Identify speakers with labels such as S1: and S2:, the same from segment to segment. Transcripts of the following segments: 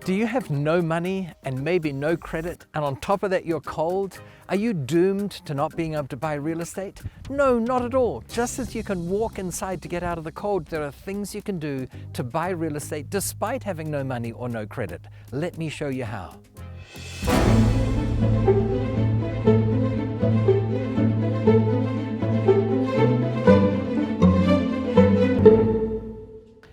S1: Do you have no money and maybe no credit, and on top of that you're cold? Are you doomed to not being able to buy real estate? No, not at all. Just as you can walk inside to get out of the cold, there are things you can do to buy real estate despite having no money or no credit. Let me show you how.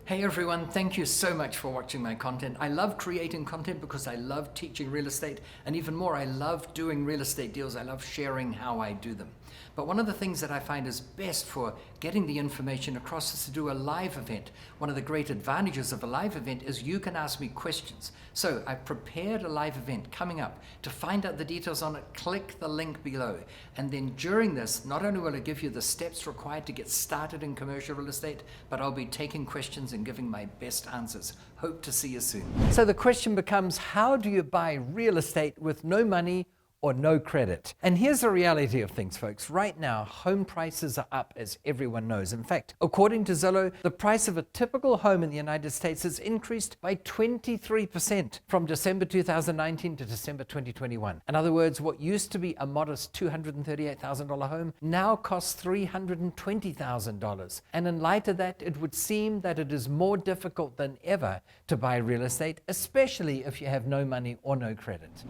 S1: Hey everyone, thank you so much for watching my content. I love creating content because I love teaching real estate, and even more, I love doing real estate deals. I love sharing how I do them. But one of the things that I find is best for getting the information across is to do a live event. One of the great advantages of a live event is you can ask me questions. So I've prepared a live event coming up. To find out the details on it, click the link below. And then during this, not only will I give you the steps required to get started in commercial real estate, but I'll be taking questions and giving my best answers. Hope to see you soon. So the question becomes, how do you buy real estate with no money or no credit? And here's the reality of things, folks. Right now, home prices are up, as everyone knows. In fact, according to Zillow, the price of a typical home in the United States has increased by 23% from December 2019 to December 2021. In other words, what used to be a modest $238,000 home now costs $320,000. And in light of that, it would seem that it is more difficult than ever to buy real estate, especially if you have no money or no credit.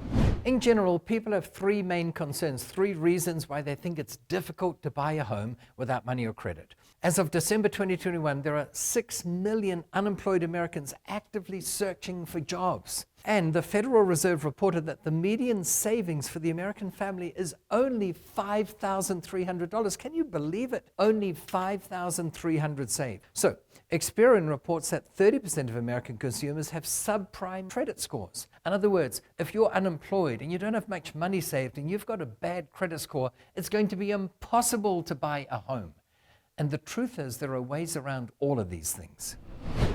S1: In general, people have three main concerns, three reasons why they think it's difficult to buy a home without money or credit. As of December 2021, there are 6 million unemployed Americans actively searching for jobs. And the Federal Reserve reported that the median savings for the American family is only $5,300. Can you believe it? Only $5,300 saved. So Experian reports that 30% of American consumers have subprime credit scores. In other words, if you're unemployed and you don't have much money saved and you've got a bad credit score, it's going to be impossible to buy a home. And the truth is, there are ways around all of these things.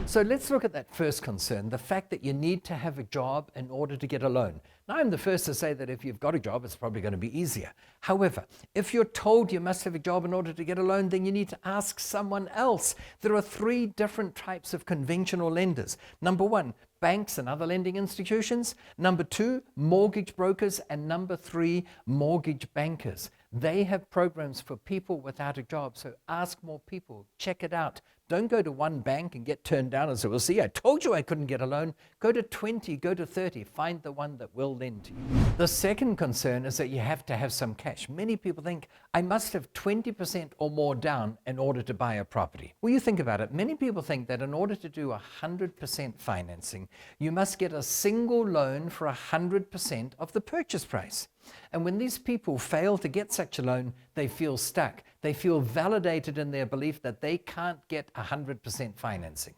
S1: So let's look at that first concern, the fact that you need to have a job in order to get a loan. Now, I'm the first to say that if you've got a job, it's probably going to be easier. However, if you're told you must have a job in order to get a loan, then you need to ask someone else. There are three different types of conventional lenders. Number one, banks and other lending institutions. Number two, mortgage brokers. And number three, mortgage bankers. They have programs for people without a job. So ask more people, check it out. Don't go to one bank and get turned down and say, well, see, I told you I couldn't get a loan. Go to 20, go to 30, find the one that will lend to you. The second concern is that you have to have some cash. Many people think, I must have 20% or more down in order to buy a property. Well, you think about it. Many people think that in order to do 100% financing, you must get a single loan for 100% of the purchase price. And when these people fail to get such a loan, they feel stuck. They feel validated in their belief that they can't get 100% financing.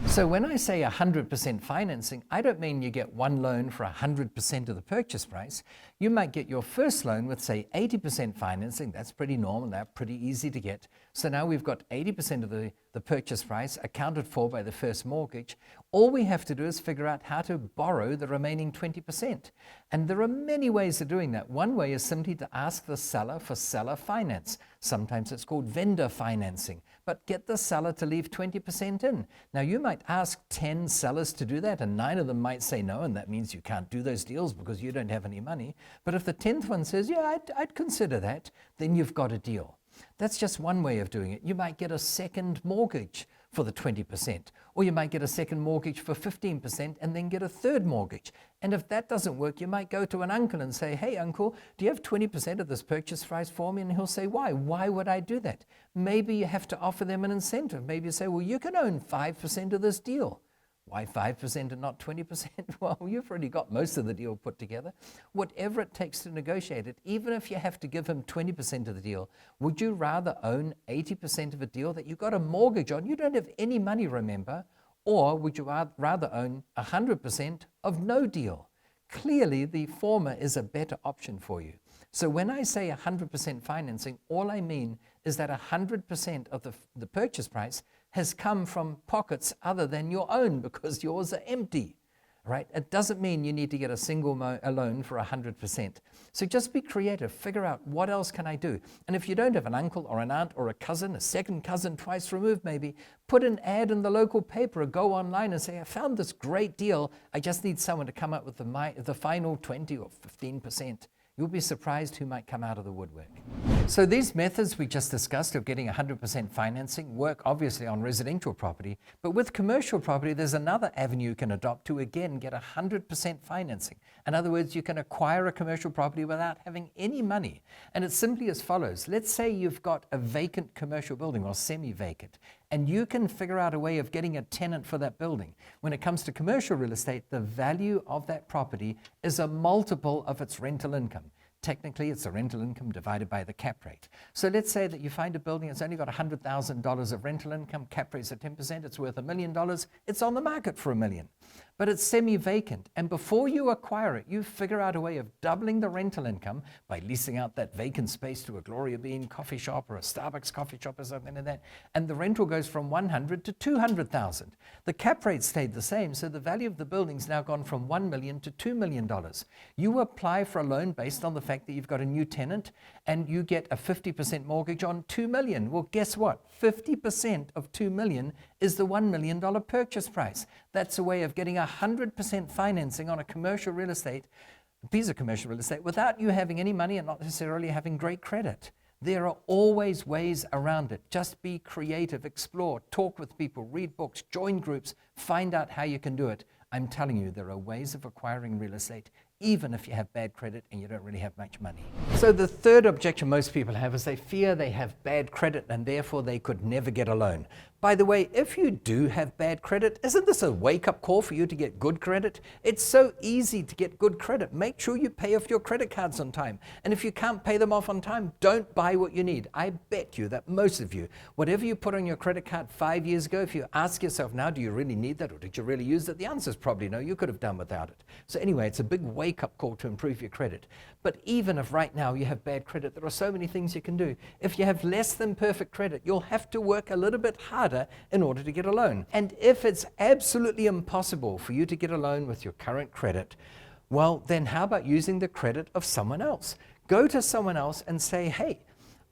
S1: So when I say 100% financing, I don't mean you get one loan for 100% of the purchase price. You might get your first loan with, say, 80% financing. That's pretty normal. That's pretty easy to get. So now we've got 80% of the purchase price accounted for by the first mortgage. All we have to do is figure out how to borrow the remaining 20%. And there are many ways of doing that. One way is simply to ask the seller for seller finance. Sometimes it's called vendor financing. But get the seller to leave 20% in. Now, you might ask 10 sellers to do that, and 9 of them might say no, and that means you can't do those deals because you don't have any money. But if the 10th one says, yeah, I'd consider that, then you've got a deal. That's just one way of doing it. You might get a second mortgage for the 20%, or you might get a second mortgage for 15% and then get a third mortgage. And if that doesn't work, you might go to an uncle and say, hey, uncle, do you have 20% of this purchase price for me? And he'll say, why? Why would I do that? Maybe you have to offer them an incentive. Maybe you say, well, you can own 5% of this deal. Why 5% and not 20%? Well, you've already got most of the deal put together. Whatever it takes to negotiate it, even if you have to give him 20% of the deal, would you rather own 80% of a deal that you got a mortgage on? You don't have any money, remember. Or would you rather own 100% of no deal? Clearly, the former is a better option for you. So when I say 100% financing, all I mean is that 100% of the purchase price has come from pockets other than your own because yours are empty. right? It doesn't mean you need to get a loan for 100%. So just be creative, figure out what else can I do? And if you don't have an uncle or an aunt or a cousin, a second cousin twice removed maybe, put an ad in the local paper or go online and say, I found this great deal. I just need someone to come up with the final 20 or 15%. You'll be surprised who might come out of the woodwork. So these methods we just discussed of getting 100% financing work obviously on residential property, but with commercial property, there's another avenue you can adopt to again get 100% financing. In other words, you can acquire a commercial property without having any money. And it's simply as follows. Let's say you've got a vacant commercial building or semi-vacant, and you can figure out a way of getting a tenant for that building. When it comes to commercial real estate, the value of that property is a multiple of its rental income. Technically, it's the rental income divided by the cap rate. So let's say that you find a building that's only got $100,000 of rental income, cap rate's at 10%, it's worth $1 million, it's on the market for $1 million. But it's semi-vacant, and before you acquire it, you figure out a way of doubling the rental income by leasing out that vacant space to a Gloria Bean coffee shop or a Starbucks coffee shop or something like that, and the rental goes from 100 to 200,000. The cap rate stayed the same, so the value of the building's now gone from $1 million to $2 million. You apply for a loan based on the fact that you've got a new tenant, and you get a 50% mortgage on $2 million. Well, guess what? 50% of $2 million is the $1 million purchase price. That's a way of getting 100% financing on a commercial real estate, a piece of commercial real estate, without you having any money and not necessarily having great credit. There are always ways around it. Just be creative, explore, talk with people, read books, join groups, find out how you can do it. I'm telling you, there are ways of acquiring real estate even if you have bad credit and you don't really have much money. So the third objection most people have is they fear they have bad credit and therefore they could never get a loan. By the way, if you do have bad credit, isn't this a wake-up call for you to get good credit? It's so easy to get good credit. Make sure you pay off your credit cards on time. And if you can't pay them off on time, don't buy what you need. I bet you that most of you, whatever you put on your credit card 5 years ago, if you ask yourself now, do you really need that or did you really use it? The answer is probably no, you could have done without it. So anyway, it's a big wake-up call to improve your credit. But even if right now you have bad credit, there are so many things you can do. If you have less than perfect credit, you'll have to work a little bit harder in order to get a loan. And if it's absolutely impossible for you to get a loan with your current credit, well, then how about using the credit of someone else? Go to someone else and say, hey,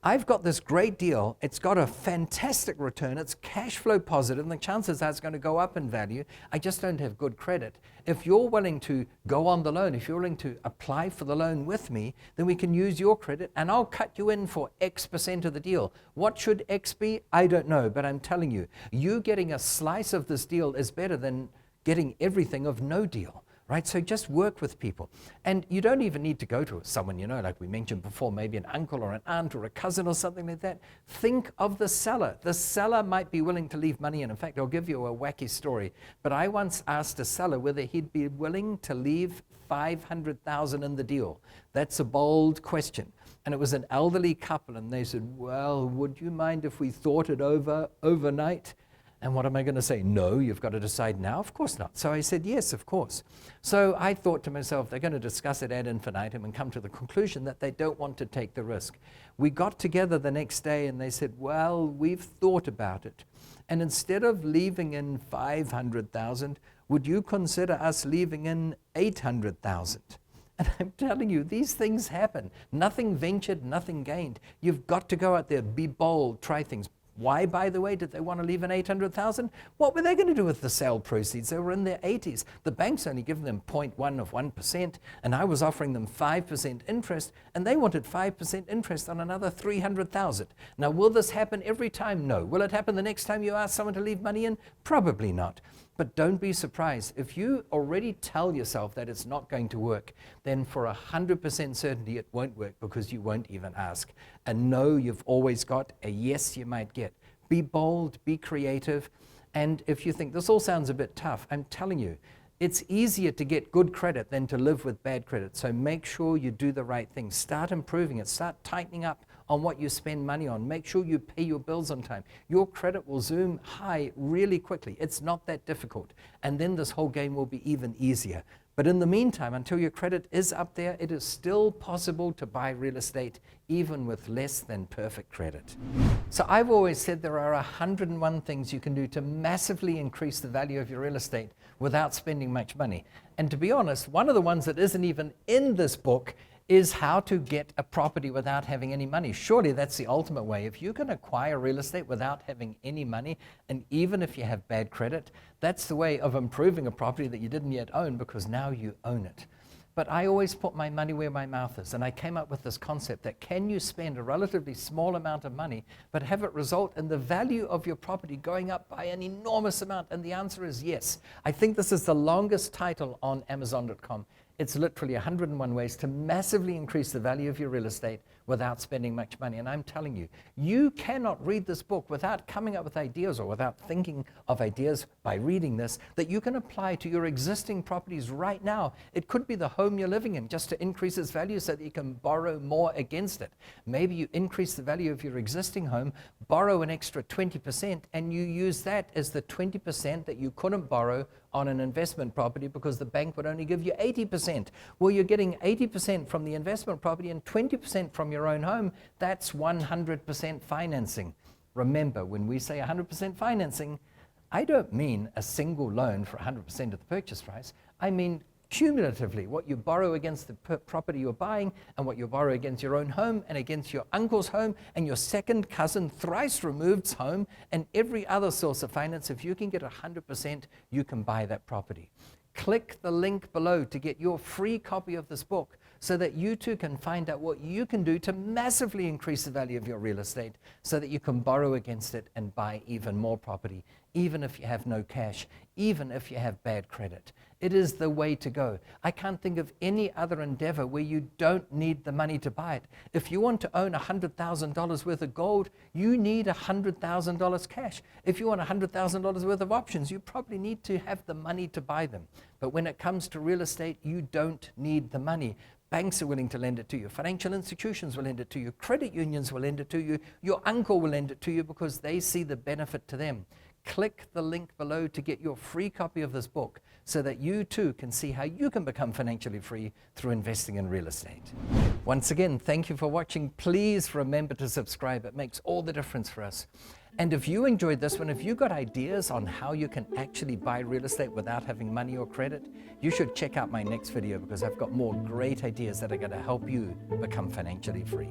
S1: I've got this great deal. It's got a fantastic return. It's cash flow positive, and the chances are it's going to go up in value. I just don't have good credit. If you're willing to go on the loan, if you're willing to apply for the loan with me, then we can use your credit, and I'll cut you in for X% of the deal. What should X be? I don't know, but I'm telling you, you getting a slice of this deal is better than getting everything of no deal. Right? So just work with people. And you don't even need to go to someone, like we mentioned before, maybe an uncle or an aunt or a cousin or something like that. Think of the seller. The seller might be willing to leave money in. In fact, I'll give you a wacky story. But I once asked a seller whether he'd be willing to leave $500,000 in the deal. That's a bold question. And it was an elderly couple, and they said, well, would you mind if we thought it over overnight? And what am I going to say? No, you've got to decide now? Of course not. So I said, yes, of course. So I thought to myself, they're going to discuss it ad infinitum and come to the conclusion that they don't want to take the risk. We got together the next day and they said, well, we've thought about it. And instead of leaving in 500,000, would you consider us leaving in 800,000? And I'm telling you, these things happen. Nothing ventured, nothing gained. You've got to go out there, be bold, try things. Why, by the way, did they want to leave an 800,000? What were they going to do with the sale proceeds? They were in their 80s. The bank's only given them 0.1 of 1%, and I was offering them 5% interest, and they wanted 5% interest on another 300,000. Now, will this happen every time? No. Will it happen the next time you ask someone to leave money in? Probably not. But don't be surprised. If you already tell yourself that it's not going to work, then for 100% certainty it won't work because you won't even ask. A no you've always got, a yes you might get. Be bold, be creative, and if you think this all sounds a bit tough, I'm telling you, it's easier to get good credit than to live with bad credit. So make sure you do the right thing. Start improving it. Start tightening up on what you spend money on. Make sure you pay your bills on time. Your credit will zoom high really quickly. It's not that difficult. And then this whole game will be even easier. But in the meantime, until your credit is up there, it is still possible to buy real estate even with less than perfect credit. So I've always said there are 101 things you can do to massively increase the value of your real estate without spending much money. And to be honest, one of the ones that isn't even in this book is how to get a property without having any money. Surely that's the ultimate way. If you can acquire real estate without having any money, and even if you have bad credit, that's the way of improving a property that you didn't yet own, because now you own it. But I always put my money where my mouth is, and I came up with this concept that can you spend a relatively small amount of money but have it result in the value of your property going up by an enormous amount? And the answer is yes. I think this is the longest title on Amazon.com. It's literally 101 ways to massively increase the value of your real estate without spending much money. And I'm telling you, you cannot read this book without coming up with ideas, or without thinking of ideas by reading this, that you can apply to your existing properties right now. It could be the home you're living in, just to increase its value so that you can borrow more against it. Maybe you increase the value of your existing home, borrow an extra 20%, and you use that as the 20% that you couldn't borrow on an investment property because the bank would only give you 80%. Well, you're getting 80% from the investment property and 20% from your own home. That's 100% financing. Remember, when we say 100% financing, I don't mean a single loan for 100% of the purchase price. I mean cumulatively, what you borrow against the property you're buying, and what you borrow against your own home, and against your uncle's home, and your second cousin thrice removed's home, and every other source of finance. If you can get 100%, you can buy that property. Click the link below to get your free copy of this book, so that you too can find out what you can do to massively increase the value of your real estate, so that you can borrow against it and buy even more property, even if you have no cash, even if you have bad credit. It is the way to go. I can't think of any other endeavor where you don't need the money to buy it. If you want to own $100,000 worth of gold, you need $100,000 cash. If you want $100,000 worth of options, you probably need to have the money to buy them. But when it comes to real estate, you don't need the money. Banks are willing to lend it to you. Financial institutions will lend it to you. Credit unions will lend it to you. Your uncle will lend it to you because they see the benefit to them. Click the link below to get your free copy of this book, so that you too can see how you can become financially free through investing in real estate. Once again, thank you for watching. Please remember to subscribe. It makes all the difference for us. And if you enjoyed this one, if you got ideas on how you can actually buy real estate without having money or credit, you should check out my next video, because I've got more great ideas that are going to help you become financially free.